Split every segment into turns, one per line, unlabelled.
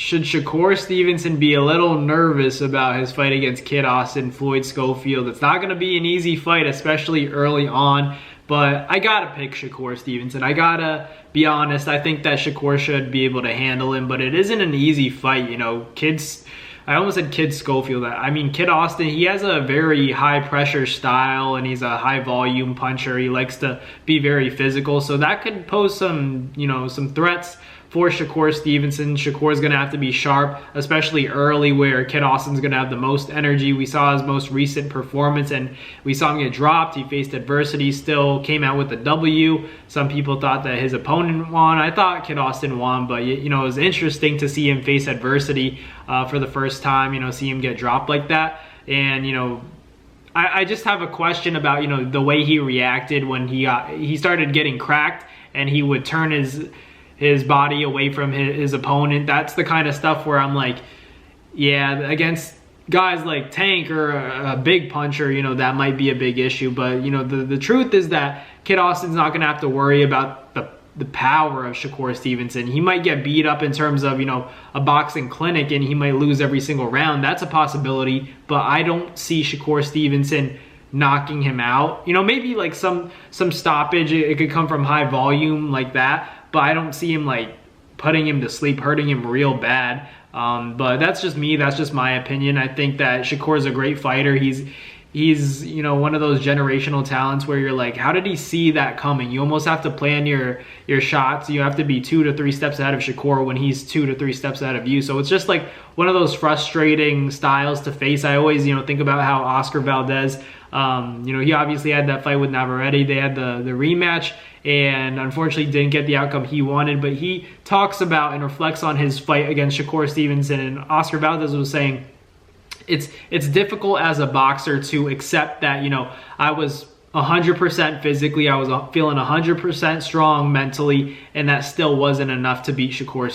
should Shakur Stevenson be a little nervous about his fight against Kid Austin, Floyd Schofield? It's not going to be an easy fight, especially early on. But I got to pick Shakur Stevenson. I got to be honest. I think that Shakur should be able to handle him. But it isn't an easy fight. You know, I almost said Kid Schofield. I mean, Kid Austin, he has a very high-pressure style, and he's a high-volume puncher. He likes to be very physical. So that could pose some, you know, some threats for Shakur Stevenson. Shakur's going to have to be sharp, especially early, where Kid Austin's going to have the most energy. We saw his most recent performance, and we saw him get dropped. He faced adversity, still came out with a W. Some people thought that his opponent won. I thought Kid Austin won, but, you know, it was interesting to see him face adversity for the first time, you know, see him get dropped like that. And, you know, I just have a question about, you know, the way he reacted when he started getting cracked, and he would turn his body away from his opponent. That's the kind of stuff where I'm like, yeah, against guys like Tank or a big puncher, you know, that might be a big issue. But, you know, the truth is that Kid Austin's not going to have to worry about the power of Shakur Stevenson. He might get beat up in terms of, you know, a boxing clinic, and he might lose every single round. That's a possibility, but I don't see Shakur Stevenson knocking him out. You know, maybe like some stoppage, it could come from high volume like that, but I don't see him like putting him to sleep, hurting him real bad. But that's just me. That's just my opinion. I think that Shakur is a great fighter. He's you know, one of those generational talents where you're like, how did he see that coming? You almost have to plan your shots. You have to be 2 to 3 steps ahead of Shakur when he's 2 to 3 steps ahead of you. So it's just like one of those frustrating styles to face. I always, you know, think about how Oscar Valdez, you know, he obviously had that fight with Navarrete. They had the rematch, and unfortunately didn't get the outcome he wanted. But he talks about and reflects on his fight against Shakur Stevenson, and Oscar Valdez was saying, it's difficult as a boxer to accept that, you know, I was 100% physically, I was feeling 100% strong mentally, and that still wasn't enough to beat Shakur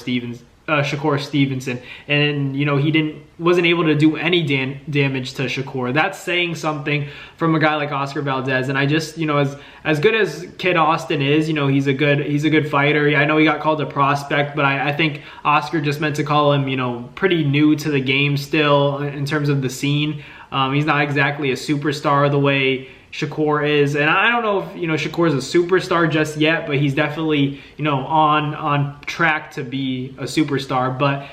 Stevenson. And, you know, he wasn't able to do any damage to Shakur. That's saying something from a guy like Oscar Valdez. And I just, you know, as good as Kid Austin is, you know, he's a good fighter. I know he got called a prospect, but I think Oscar just meant to call him, you know, pretty new to the game still in terms of the scene. He's not exactly a superstar the way Shakur is, and I don't know if, you know, Shakur is a superstar just yet, but he's definitely, you know, on track to be a superstar. But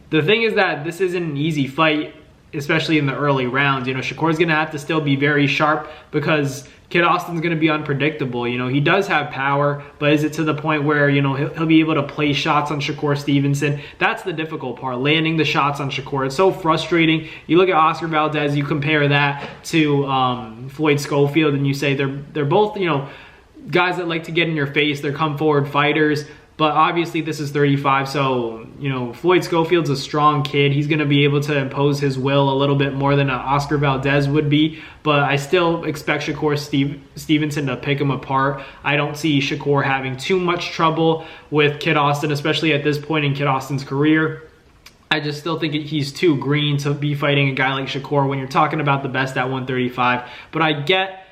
the thing is that this isn't an easy fight, especially in the early rounds. You know, Shakur's gonna have to still be very sharp because Kid Austin's gonna be unpredictable. You know, he does have power, but is it to the point where, you know, he'll be able to place shots on Shakur Stevenson? That's the difficult part, landing the shots on Shakur. It's so frustrating. You look at Oscar Valdez, you compare that to Floyd Schofield, and you say they're both, you know, guys that like to get in your face. They're come forward fighters. But obviously this is 35, so, you know, Floyd Schofield's a strong kid. He's going to be able to impose his will a little bit more than Oscar Valdez would be. But I still expect Shakur Stevenson to pick him apart. I don't see Shakur having too much trouble with Kid Austin, especially at this point in Kid Austin's career. I just still think he's too green to be fighting a guy like Shakur when you're talking about the best at 135. But I get,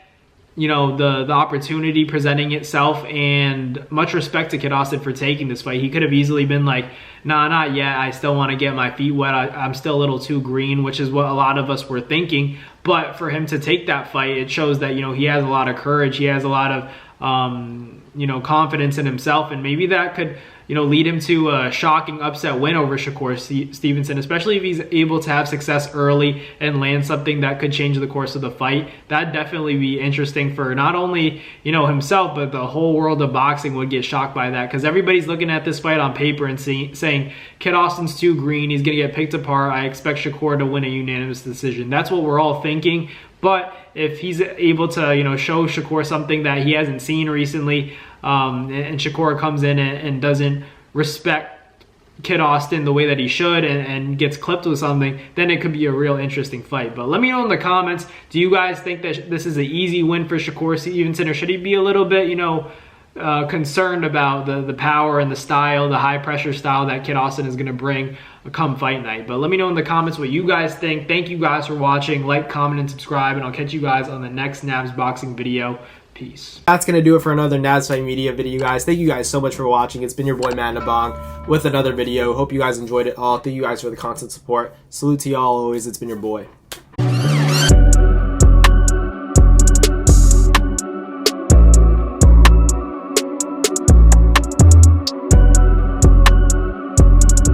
you know, the opportunity presenting itself, and much respect to Kid Austin for taking this fight. He could have easily been like, nah, not yet. I still want to get my feet wet. I'm still a little too green, which is what a lot of us were thinking. But for him to take that fight, it shows that, you know, he has a lot of courage. He has a lot of, you know, confidence in himself, and maybe that could, you know, lead him to a shocking upset win over Shakur Stevenson, especially if he's able to have success early and land something that could change the course of the fight. That'd definitely be interesting for not only, you know, himself, but the whole world of boxing would get shocked by that, because everybody's looking at this fight on paper and saying Kid Austin's too green, he's going to get picked apart. I expect Shakur to win a unanimous decision. That's what we're all thinking. But if he's able to, you know, show Shakur something that he hasn't seen recently, and Shakur comes in and doesn't respect Kid Austin the way that he should, and gets clipped with something, then it could be a real interesting fight. But let me know in the comments, do you guys think that this is an easy win for Shakur Stevenson, or should he be a little bit, you know, concerned about the power and the style, the high pressure style that Kid Austin is going to bring come fight night? But let me know in the comments what you guys think. Thank you guys for watching. Like, comment, and subscribe, and I'll catch you guys on the next Nabs Boxing video. Peace.
That's going to do it for another NASFight Media video, guys. Thank you guys so much for watching. It's been your boy, Matt Nabong, with another video. Hope you guys enjoyed it all. Thank you guys for the constant support. Salute to y'all always. It's been your boy.